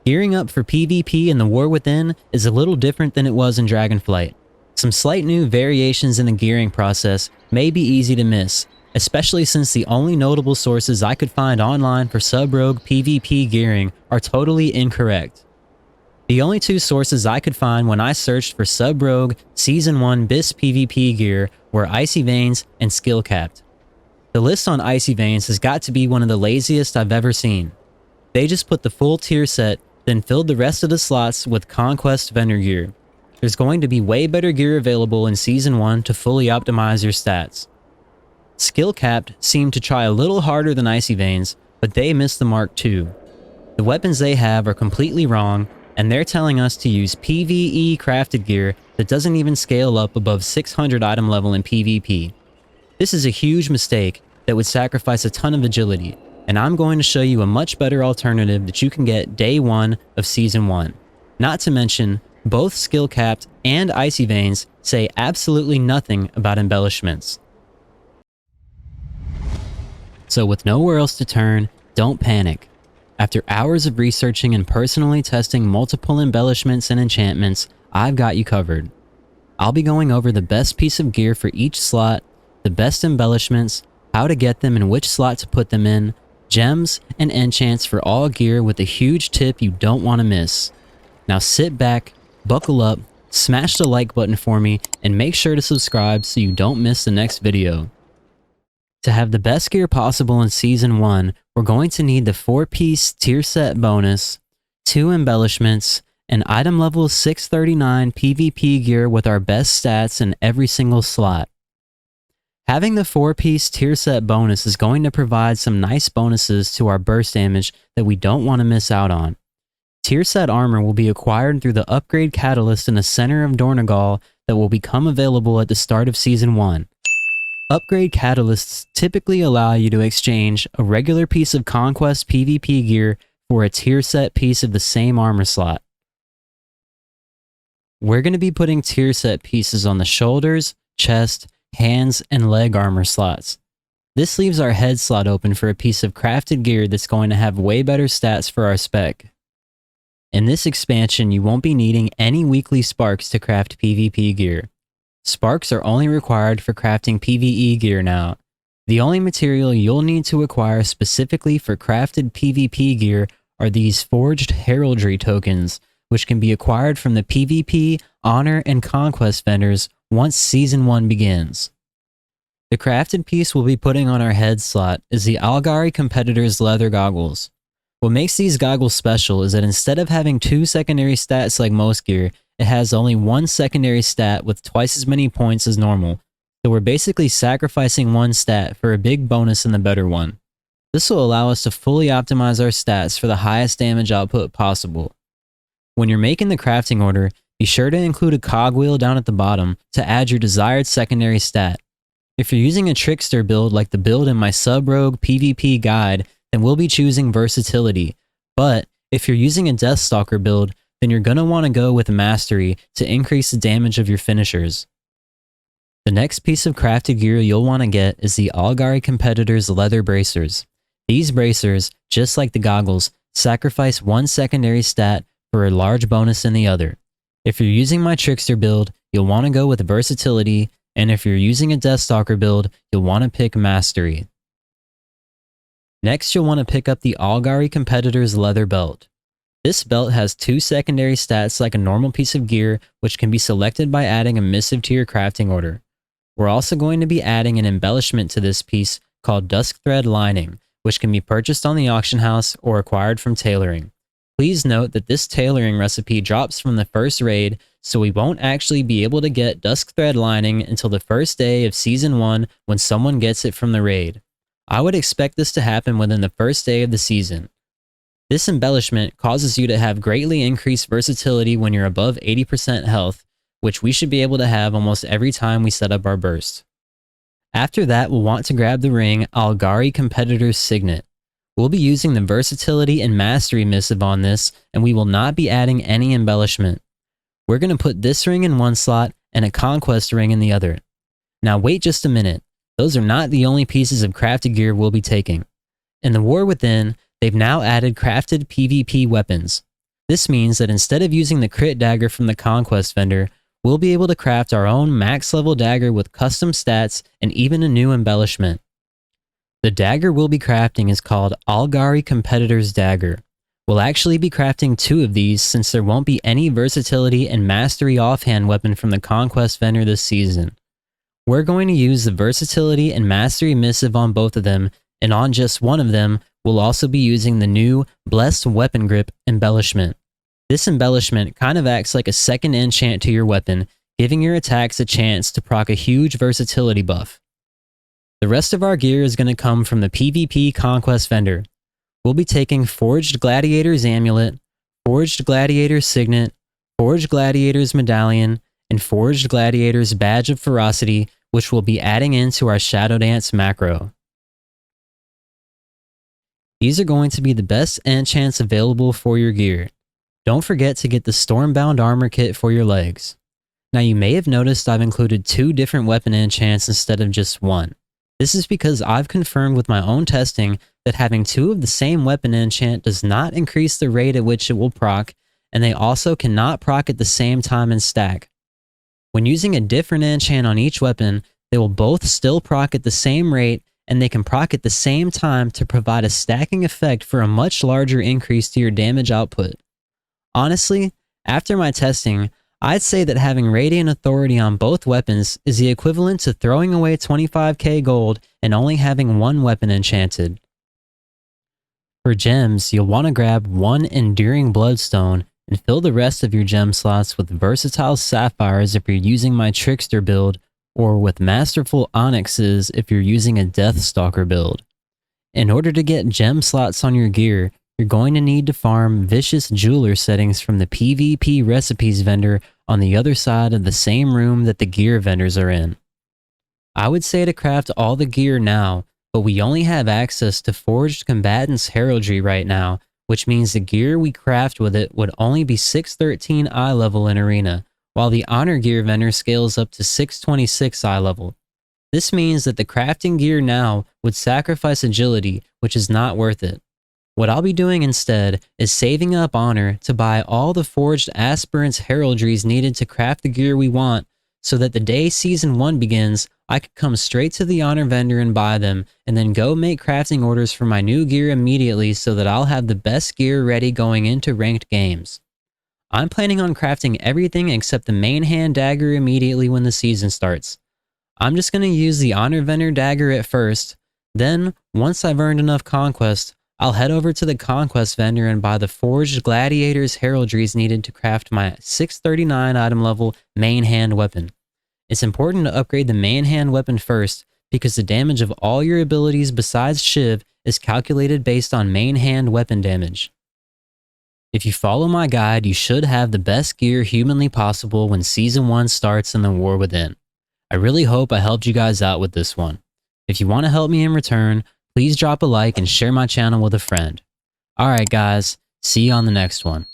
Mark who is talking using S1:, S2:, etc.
S1: Gearing up for PvP in the War Within is a little different than it was in Dragonflight. Some slight new variations in the gearing process may be easy to miss, especially since the only notable sources I could find online for sub-rogue PvP gearing are totally incorrect. The only two sources I could find when I searched for sub-rogue Season 1 BIS PvP gear were Icy Veins and Skill Capped. The list on Icy Veins has got to be one of the laziest I've ever seen. They just put the full tier set, then filled the rest of the slots with Conquest vendor gear. There's going to be way better gear available in Season 1 to fully optimize your stats. Skill Capped seemed to try a little harder than Icy Veins, but they missed the mark too. The weapons they have are completely wrong, and they're telling us to use PvE crafted gear that doesn't even scale up above 600 item level in PvP. This is a huge mistake that would sacrifice a ton of agility, and I'm going to show you a much better alternative that you can get day 1 of Season 1. Not to mention, both Skill Capped and Icy Veins say absolutely nothing about embellishments. So with nowhere else to turn, don't panic. After hours of researching and personally testing multiple embellishments and enchantments, I've got you covered. I'll be going over the best piece of gear for each slot, the best embellishments, how to get them and which slot to put them in, gems, and enchants for all gear with a huge tip you don't want to miss. Now sit back, buckle up, smash the like button for me, and make sure to subscribe so you don't miss the next video. To have the best gear possible in Season 1, we're going to need the 4-piece tier set bonus, 2 embellishments, and item level 639 PvP gear with our best stats in every single slot. Having the 4-piece tier set bonus is going to provide some nice bonuses to our burst damage that we don't want to miss out on. Tier set armor will be acquired through the upgrade catalyst in the center of Dornegal that will become available at the start of Season 1. Upgrade catalysts typically allow you to exchange a regular piece of Conquest PvP gear for a tier set piece of the same armor slot. We're going to be putting tier set pieces on the shoulders, chest, hands, and leg armor slots. This leaves our head slot open for a piece of crafted gear that's going to have way better stats for our spec. In this expansion, you won't be needing any weekly sparks to craft PvP gear. Sparks are only required for crafting PvE gear now. The only material you'll need to acquire specifically for crafted PvP gear are these forged heraldry tokens, which can be acquired from the PvP, Honor, and Conquest vendors once Season 1 begins. The crafted piece we'll be putting on our head slot is the Algari Competitor's leather goggles. What makes these goggles special is that instead of having 2 secondary stats like most gear, it has only 1 secondary stat with twice as many points as normal, so we're basically sacrificing 1 stat for a big bonus in the better one. This will allow us to fully optimize our stats for the highest damage output possible. When you're making the crafting order, be sure to include a cogwheel down at the bottom to add your desired secondary stat. If you're using a trickster build like the build in my sub-rogue PvP guide, then we'll be choosing versatility, but if you're using a Deathstalker build, then you're gonna want to go with Mastery to increase the damage of your finishers. The next piece of crafted gear you'll want to get is the Algari Competitor's leather bracers. These bracers, just like the goggles, sacrifice 1 secondary stat for a large bonus in the other. If you're using my Trickster build, you'll want to go with Versatility, and if you're using a Deathstalker build, you'll want to pick Mastery. Next, you'll want to pick up the Algari Competitor's leather belt. This belt has 2 secondary stats like a normal piece of gear, which can be selected by adding a missive to your crafting order. We're also going to be adding an embellishment to this piece called Dusk Thread Lining, which can be purchased on the auction house or acquired from tailoring. Please note that this tailoring recipe drops from the first raid, so we won't actually be able to get Dusk Thread Lining until the first day of Season 1 when someone gets it from the raid. I would expect this to happen within the first day of the season. This embellishment causes you to have greatly increased versatility when you're above 80% health, which we should be able to have almost every time we set up our burst. After that, we'll want to grab the ring Algari Competitor's Signet. We'll be using the Versatility and Mastery missive on this, and we will not be adding any embellishment. We're going to put this ring in one slot and a Conquest ring in the other. Now wait just a minute. Those are not the only pieces of crafted gear we'll be taking. In the War Within, they've now added crafted PvP weapons. This means that instead of using the crit dagger from the Conquest vendor, we'll be able to craft our own max level dagger with custom stats and even a new embellishment. The dagger we'll be crafting is called Algari Competitor's Dagger. We'll actually be crafting 2 of these since there won't be any versatility and mastery offhand weapon from the Conquest vendor this season. We're going to use the versatility and mastery missive on both of them, and on just one of them, we'll also be using the new Blessed Weapon Grip embellishment. This embellishment kind of acts like a second enchant to your weapon, giving your attacks a chance to proc a huge versatility buff. The rest of our gear is going to come from the PvP Conquest vendor. We'll be taking Forged Gladiator's Amulet, Forged Gladiator's Signet, Forged Gladiator's Medallion, and Forged Gladiator's Badge of Ferocity, which we'll be adding into our Shadow Dance macro. These are going to be the best enchants available for your gear. Don't forget to get the Stormbound Armor Kit for your legs. Now you may have noticed I've included 2 different weapon enchants instead of just 1. This is because I've confirmed with my own testing that having 2 of the same weapon enchant does not increase the rate at which it will proc, and they also cannot proc at the same time and stack. When using a different enchant on each weapon, they will both still proc at the same rate, and they can proc at the same time to provide a stacking effect for a much larger increase to your damage output. Honestly, after my testing, I'd say that having Radiant Authority on both weapons is the equivalent to throwing away 25k gold and only having 1 weapon enchanted. For gems, you'll want to grab 1 Enduring Bloodstone and fill the rest of your gem slots with Versatile Sapphires if you're using my Trickster build, or with Masterful Onyxes if you're using a Deathstalker build. In order to get gem slots on your gear, you're going to need to farm Vicious Jeweler settings from the PvP recipes vendor on the other side of the same room that the gear vendors are in. I would say to craft all the gear now, but we only have access to Forged Combatant's Heraldry right now, which means the gear we craft with it would only be 613 eye level in Arena, while the Honor Gear vendor scales up to 626 eye level. This means that the crafting gear now would sacrifice agility, which is not worth it. What I'll be doing instead is saving up honor to buy all the Forged Aspirants heraldries needed to craft the gear we want, so that the day Season 1 begins, I could come straight to the honor vendor and buy them, and then go make crafting orders for my new gear immediately so that I'll have the best gear ready going into ranked games. I'm planning on crafting everything except the main hand dagger immediately when the season starts. I'm just going to use the honor vendor dagger at first, then, once I've earned enough conquest, I'll head over to the Conquest vendor and buy the Forged Gladiator's heraldries needed to craft my 639 item level main hand weapon. It's important to upgrade the main hand weapon first because the damage of all your abilities besides Shiv is calculated based on main hand weapon damage. If you follow my guide, you should have the best gear humanly possible when Season 1 starts in the War Within. I really hope I helped you guys out with this one. If you want to help me in return, please drop a like and share my channel with a friend. Alright guys, see you on the next one.